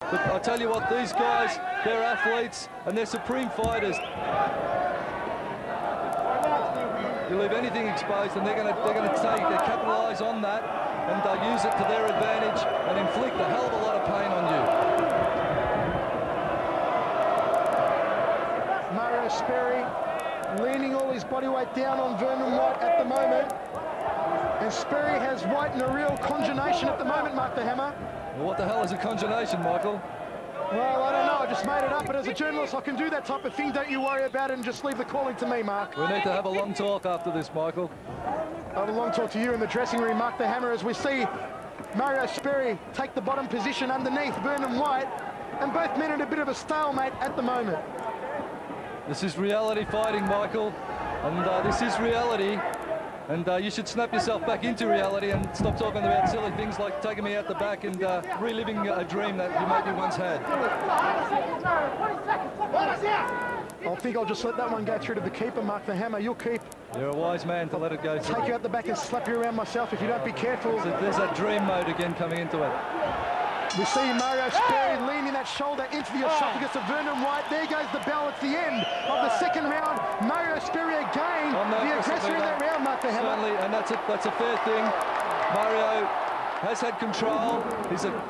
But I tell you what, these guys, they're athletes and they're supreme fighters. You leave anything exposed and they're going to capitalise on that and use it to their advantage and inflict a hell of a lot of pain on you. Mario Sperry leaning all his body weight down on Vernon White at the moment. And Sperry has White in a real congelation at the moment, Mark the Hammer. Well, what the hell is a congelation, Michael? Well, I don't know. I just made it up, but as a journalist, I can do that type of thing. Don't you worry about it and just leave the calling to me, Mark. We need to have a long talk after this, Michael. I'll have a long talk to you in the dressing room, Mark the Hammer, as we see Mario Sperry take the bottom position underneath Vernon White, and both men in a bit of a stalemate at the moment. This is reality fighting, Michael, and this is reality. And you should snap yourself back into reality and stop talking about silly things like taking me out the back and reliving a dream that you maybe once had. I think I'll just let that one go through to the keeper, Mark the Hammer. You'll keep. You're a wise man to let it go through. Take you out the back and slap you around myself if you don't be careful. There's that dream mode again coming into it. We see Mario Sperry leaning that shoulder into the esophagus of Vernon White. There goes the bell. It's the end of the second round. Mario Sperry again, the aggressor in that round, Mark the Hammer. Certainly, and that's a fair thing. Mario has had control.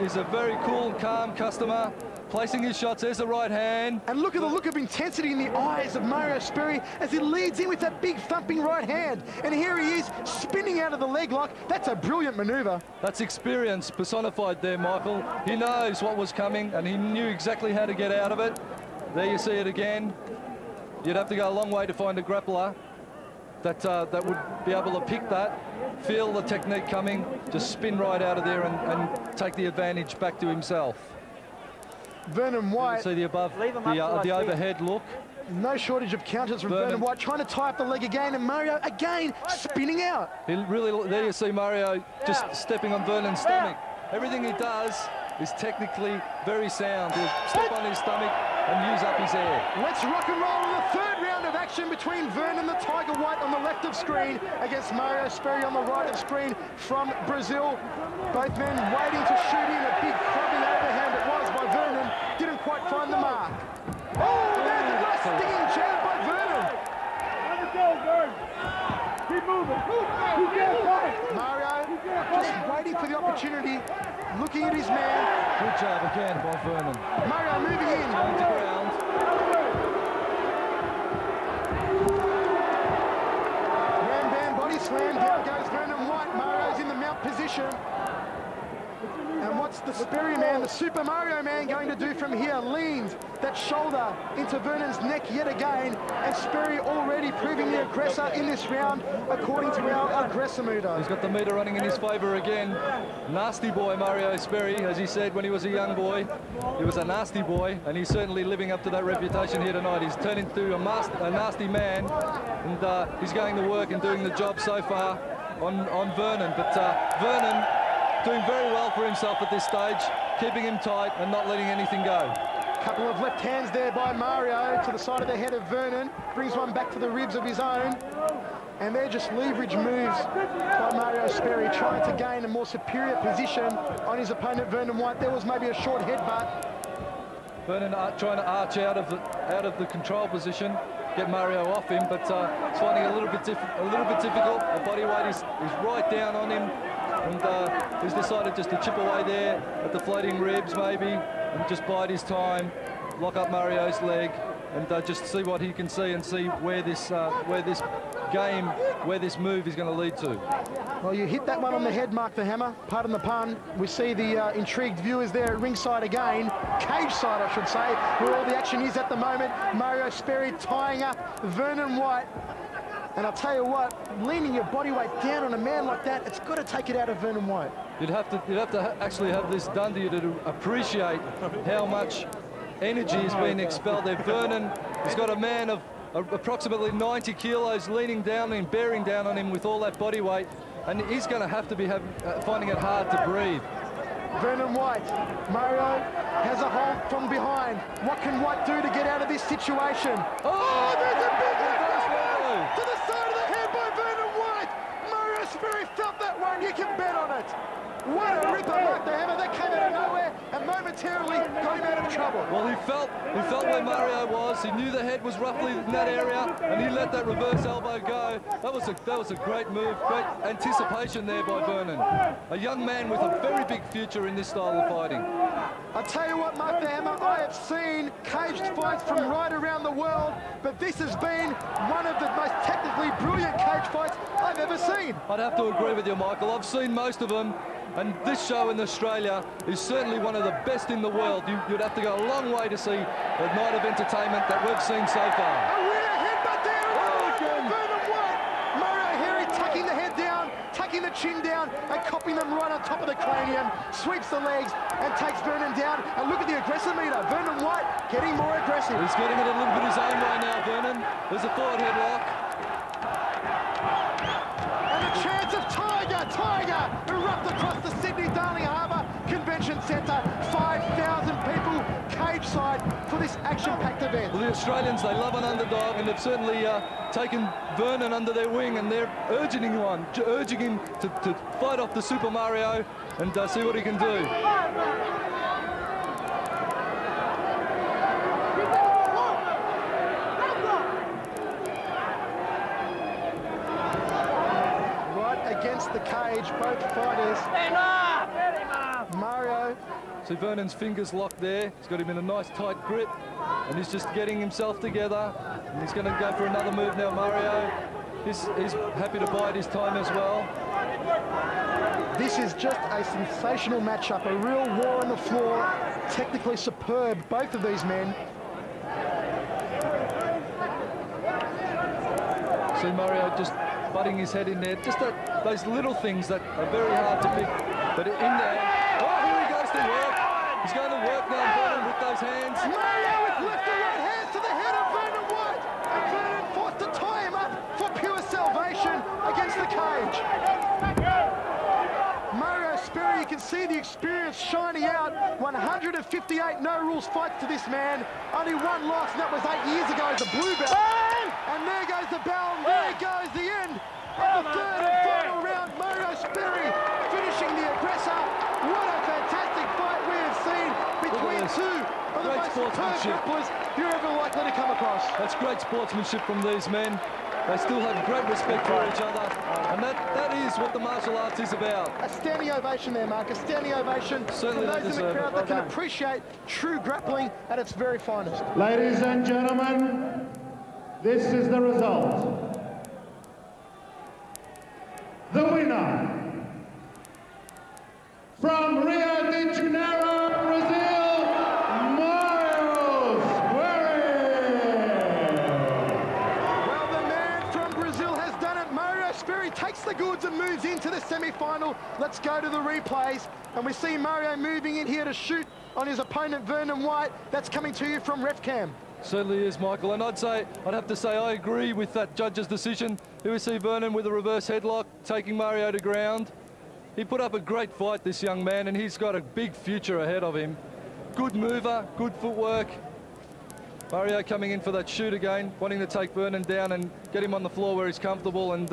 He's a very cool and calm customer. Placing his shots, there's the right hand. And look at the look of intensity in the eyes of Mario Sperry as he leads in with that big thumping right hand. And here he is, spinning out of the leg lock. That's a brilliant manoeuvre. That's experience personified there, Michael. He knows what was coming and he knew exactly how to get out of it. There you see it again. You'd have to go a long way to find a grappler that would be able to pick that, feel the technique coming, just spin right out of there and take the advantage back to himself. Vernon White. See the overhead look. No shortage of counters from Vernon White, trying to tie up the leg again, and Mario again spinning out. He really, there you see Mario just stepping on Vernon's stomach. Everything he does is technically very sound. He'll step on his stomach and use up his air. Let's rock and roll in the third round of action between Vernon the Tiger White on the left of screen against Mario Sperry on the right of screen from Brazil. Both men waiting to shoot in a big clubbing overhand. It was by Vernon, didn't quite find the mark. Oh, there's a nice stinging jab by Vernon. Let it go, Vern. Keep moving. Mario just waiting for the opportunity, looking at his man. Good job again by Vernon. Mario moving in. Going to ground. Ram bam body slam. Down goes Vernon White. Mario's in the mount position. And what's the Sperry man, the Super Mario man, going to do from here? Leans that shoulder into Vernon's neck yet again, and Sperry already proving the aggressor in this round, according to our aggressor meter. He's got the meter running in his favour again. Nasty boy, Mario Sperry, as he said when he was a young boy. He was a nasty boy, and he's certainly living up to that reputation here tonight. He's turned into a nasty man, and he's going to work and doing the job so far on Vernon. But Vernon doing very well for himself at this stage, keeping him tight and not letting anything go. Couple of left hands there by Mario to the side of the head of Vernon, brings one back to the ribs of his own, and they're just leverage moves by Mario Sperry, trying to gain a more superior position on his opponent Vernon White. There was maybe a short headbutt. Vernon trying to arch out of the control position, get Mario off him, but it's finding it a little bit difficult. The body weight is right down on him. And he's decided just to chip away there at the floating ribs maybe and just bide his time, lock up Mario's leg and just see what he can see and see where this move is going to lead to. Well, you hit that one on the head, Mark the Hammer, pardon the pun. We see the intrigued viewers there at ringside again, cage side I should say, where all the action is at the moment. Mario Sperry tying up Vernon White. And I'll tell you what, leaning your body weight down on a man like that, it's got to take it out of Vernon White. You'd have to actually have this done to you to appreciate how much energy is being expelled there. Vernon has got a man of approximately 90 kilos leaning down and bearing down on him with all that body weight, and he's going to have to be finding it hard to breathe. Vernon White, Mario has a hold from behind. What can White do to get out of this situation? Oh, there's a big to the side of the head by Vernon White. Mario Sperry felt that one. You can bet on it. What a ripper, Mark the Hammer. That came out of nowhere and momentarily got him out of trouble. Well, he felt where Mario was. He knew the head was roughly in that area, and he let that reverse elbow go. That was a great move, great anticipation there by Vernon. A young man with a very big future in this style of fighting. I tell you what, Mark the Hammer, I have seen caged fights from right around the world, but this has been one of the most technically brilliant cage fights I've ever seen. I'd have to agree with you, Michael. I've seen most of them, and this show in Australia is certainly one of the best in the world. You'd have to go a long way to see a night of entertainment that we've seen so far. A rear headbutt there, Vernon White. Mario Harry tucking the head down, tucking the chin down, and copping them right on top of the cranium, sweeps the legs and takes Vernon down. And look at the aggressor meter. Vernon White getting more aggressive. He's getting it a little bit his own way now, Vernon. There's a forward headlock. And a chance of Tiger erupt across the Sydney Darling Harbour Convention Centre. 5,000 people cage side for this action-packed event. Well, the Australians, they love an underdog, and they've certainly taken Vernon under their wing, and they're urging him to fight off the Super Mario and see what he can do. Against the cage, both fighters. Mario. See Vernon's fingers locked there. He's got him in a nice tight grip, and he's just getting himself together. And he's going to go for another move now, Mario. He's happy to bide his time as well. This is just a sensational matchup, a real war on the floor. Technically superb, both of these men. See Mario just butting his head in there. Just those little things that are very hard to pick. But in there, oh, here he goes to work. He's going to work now, Vernon, with those hands. Mario with left and right hands to the head of Vernon White. And Vernon forced to tie him up for pure salvation against the cage. Mario Sperry, you can see the experience shining out. 158 no-rules fights to this man. Only one loss, and that was 8 years ago as a blue belt. And there goes the bell, and there goes the end of the third and final round. Mario Sperry finishing the aggressor. What a fantastic fight we have seen between two of the most superb grapplers you're ever likely to come across. That's great sportsmanship from these men. They still have great respect for each other, and that is what the martial arts is about. A standing ovation there, Mark. A standing ovation Certainly for those in the crowd that can appreciate true grappling at its very finest. Ladies and gentlemen, this is the result. The winner, from Rio de Janeiro, Brazil, Mario Sperry. Well, the man from Brazil has done it. Mario Sperry takes the goods and moves into the semi-final. Let's go to the replays. And we see Mario moving in here to shoot on his opponent, Vernon White. That's coming to you from RefCam. Certainly is, Michael, and I'd have to say I agree with that judge's decision. Here we see Vernon with a reverse headlock, taking Mario to ground. He put up a great fight, this young man, and he's got a big future ahead of him. Good mover, good footwork. Mario coming in for that shoot again, wanting to take Vernon down and get him on the floor where he's comfortable, and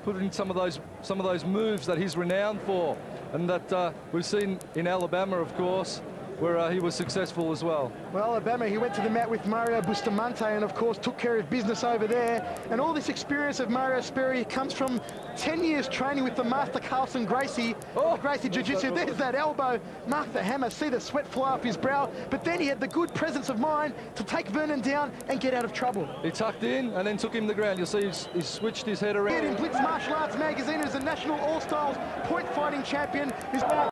put in some of those moves that he's renowned for, and that we've seen in Alabama, of course, where he was successful as well. Well, Alabama, he went to the mat with Mario Bustamante and, of course, took care of business over there. And all this experience of Mario Sperry comes from 10 years training with the master Carlson Gracie, Gracie Jiu-Jitsu. There's that elbow. Mark the Hammer, see the sweat fly off his brow. But then he had the good presence of mind to take Vernon down and get out of trouble. He tucked in and then took him to the ground. You'll see he switched his head around. In Blitz Martial Arts magazine as a national all-styles point fighting champion.